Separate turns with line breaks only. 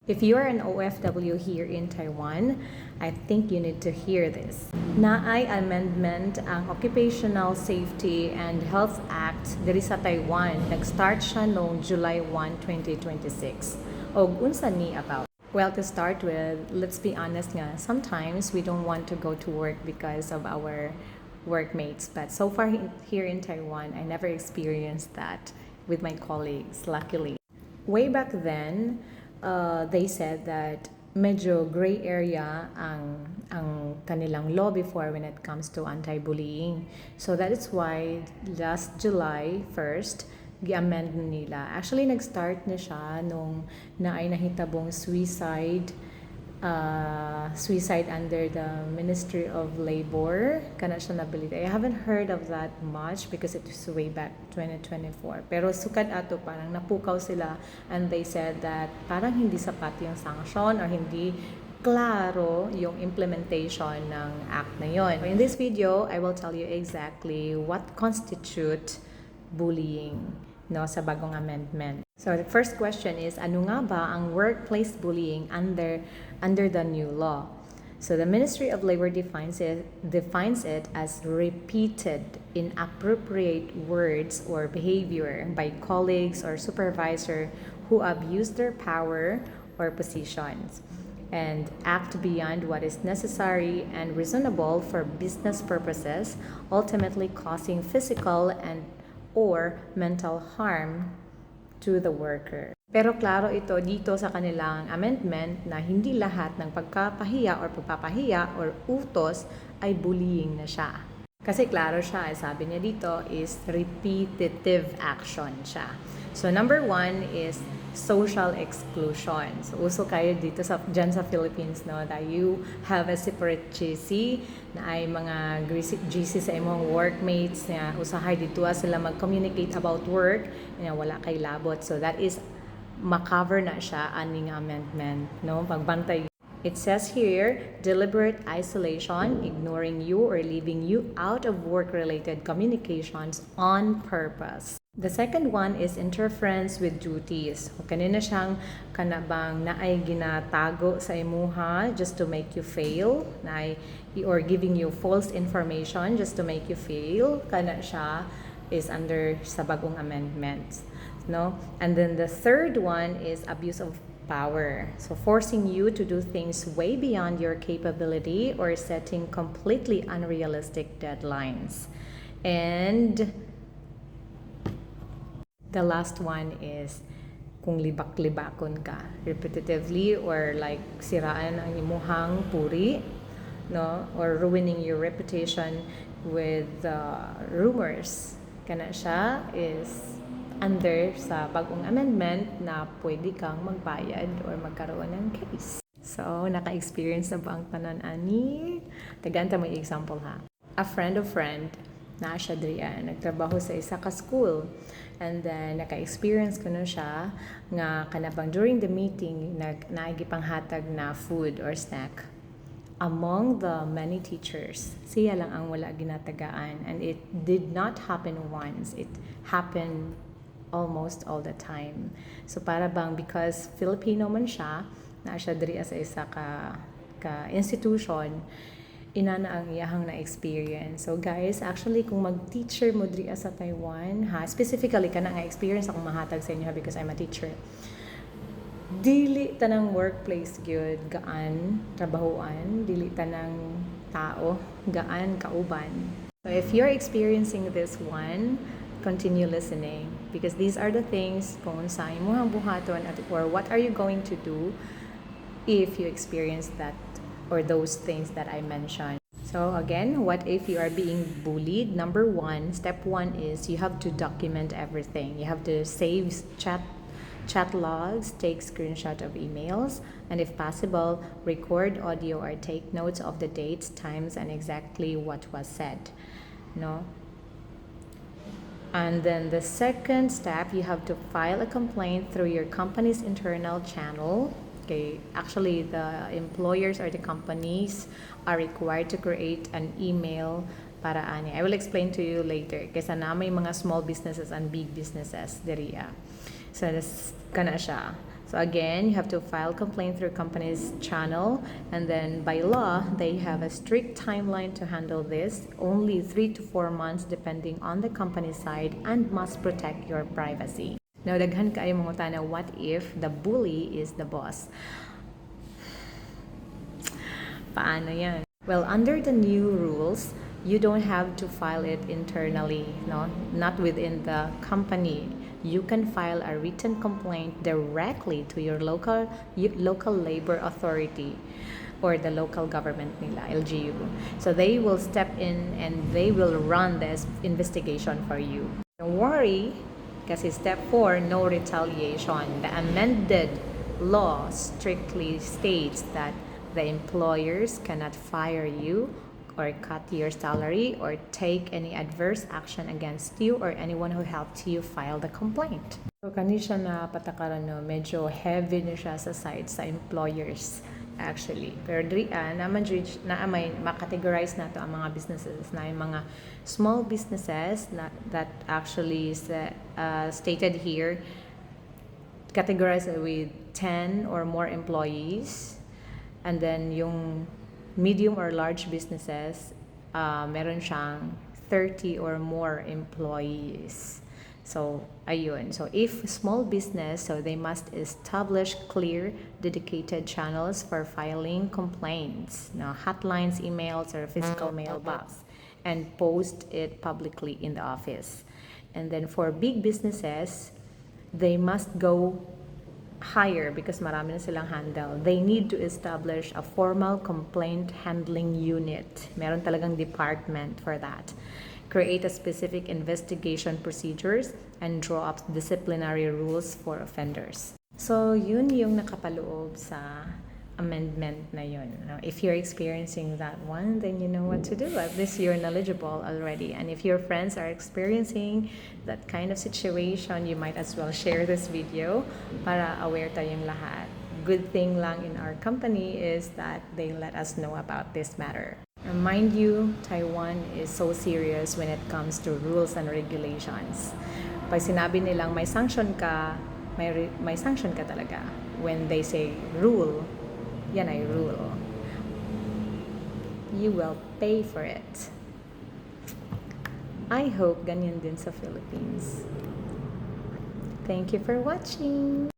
If you are an OFW here in Taiwan, I think you need to hear this. Naay amendment ang Occupational Safety and Health Act diri sa Taiwan. Nag-start siya noong July 1, 2026. Og unsa ni about? Well, to start with, let's be honest nga, sometimes we don't want to go to work because of our workmates. But so far here in Taiwan, I never experienced that with my colleagues, luckily. Way back then, they said that medyo gray area ang kanilang law before when it comes to anti-bullying. So that is why last July 1st, gi-amend nila. Actually, nag-start na siya nung naay nahitabong suicide under the Ministry of Labor. Kana siya nabilita. I haven't heard of that much because it was way back 2024. Pero sukad ato parang napukaw sila and they said that parang hindi sapat yung sanction or hindi klaro yung implementation ng act na yon. In this video, I will tell you exactly what constitute bullying sa bagong amendment. So the first question is, ano nga ba ang workplace bullying under the new law? So the Ministry of Labor defines it as repeated inappropriate words or behavior by colleagues or supervisor who abuse their power or positions and act beyond what is necessary and reasonable for business purposes, ultimately causing physical and or mental harm to the worker. Pero klaro ito dito sa kanilang amendment na hindi lahat ng pagkapahiya or pagpapahiya or utos ay bullying na siya. Kasi klaro siya, sabi niya dito is repetitive action siya. So number 1 is social exclusion. So uso kayo dito dyan sa Philippines, no, that you have a separate GC na ay mga GC sa imong workmates na usahay dito sila mag-communicate about work na wala kay labot. So that is makover na siya aning amendment, no, pagbantay. It says here, deliberate isolation, ignoring you or leaving you out of work-related communications on purpose. The second one is interference with duties. O kanina siyang kanabang naay ginatago sa imuha just to make you fail, or giving you false information just to make you fail. Kana siya is under sa bagong amendments, no? And then the third one is abuse of power. So forcing you to do things way beyond your capability or setting completely unrealistic deadlines. And the last one is kung libak-libakon ka repetitively or like siraan ang imuhang puri, no, or ruining your reputation with rumors. Kana siya is under sa bagong amendment na pwede kang magbayad or magkaroon ng case. So, naka-experience na ba ang tanan ani? Tagaanta mo yung example ha. A friend of friend, na siya diriya, nagtrabaho sa isa ka school. And then, naka-experience ko na siya nga kanabang during the meeting, naigipanghatag na food or snack. Among the many teachers, siya lang ang wala ginatagaan. And it did not happen once. It happened almost all the time. So para bang because Filipino man siya, na siya diri sa isa ka institution, ina na ang iyahang na experience. So guys, actually kung mag-teacher mo diri sa Taiwan, specifically kana nga experience akong mahatag sa inyo because I'm a teacher. Dili tanang workplace gyud gaan trabahoan, dili tanang tao gaan kauban. So if you're experiencing this one, continue listening because these are the things kung sa imong buhaton or what are you going to do if you experience that or those things that I mentioned. So again, what if you are being bullied? Number 1, step 1 is you have to document everything. You have to save chat logs, take screenshot of emails, and if possible, record audio or take notes of the dates, times, and exactly what was said. No? And then the second step, you have to file a complaint through your company's internal channel. Okay, actually the employers or the companies are required to create an email para ani. I will explain to you later kasi na may mga small businesses and big businesses diriya. So this kana siya. So again, you have to file complaint through company's channel, and then by law, they have a strict timeline to handle this, only 3 to 4 months depending on the company side, and must protect your privacy. Now, daghan kayo mga tana, what if the bully is the boss? Paano yan? Well, under the new rules, you don't have to file it internally, no? Not within the company. You can file a written complaint directly to your local labor authority or the local government nila, LGU. So they will step in and they will run this investigation for you. Don't worry, kasi step 4, no retaliation. The amended law strictly states that the employers cannot fire you or cut your salary or take any adverse action against you or anyone who helped you file the complaint. So kani siya na patakaran, no, medyo heavy na siya sa side sa employers actually. Pero diri na may makategorize na to ang mga businesses na yung mga small businesses that actually is stated here, categorized with 10 or more employees. And then yung medium or large businesses, meron siyang 30 or more employees. So, ayun. So, if small business, so they must establish clear, dedicated channels for filing complaints, hotlines, emails, or physical mailbox, and post it publicly in the office. And then for big businesses, they must go higher because marami na silang handle. They need to establish a formal complaint handling unit. Meron talagang department for that. Create a specific investigation procedures and draw up disciplinary rules for offenders. So, yun yung nakapaloob sa amendment na yun. Now, if you're experiencing that one, then you know what to do. At least you're knowledgeable already. And if your friends are experiencing that kind of situation, you might as well share this video para aware tayong lahat. Good thing lang in our company is that they let us know about this matter. And mind you, Taiwan is so serious when it comes to rules and regulations. Pag sinabi nilang may sanction ka, may sanction ka talaga. When they say rule, yan ay rule. You will pay for it. I hope ganyan din sa Philippines. Thank you for watching.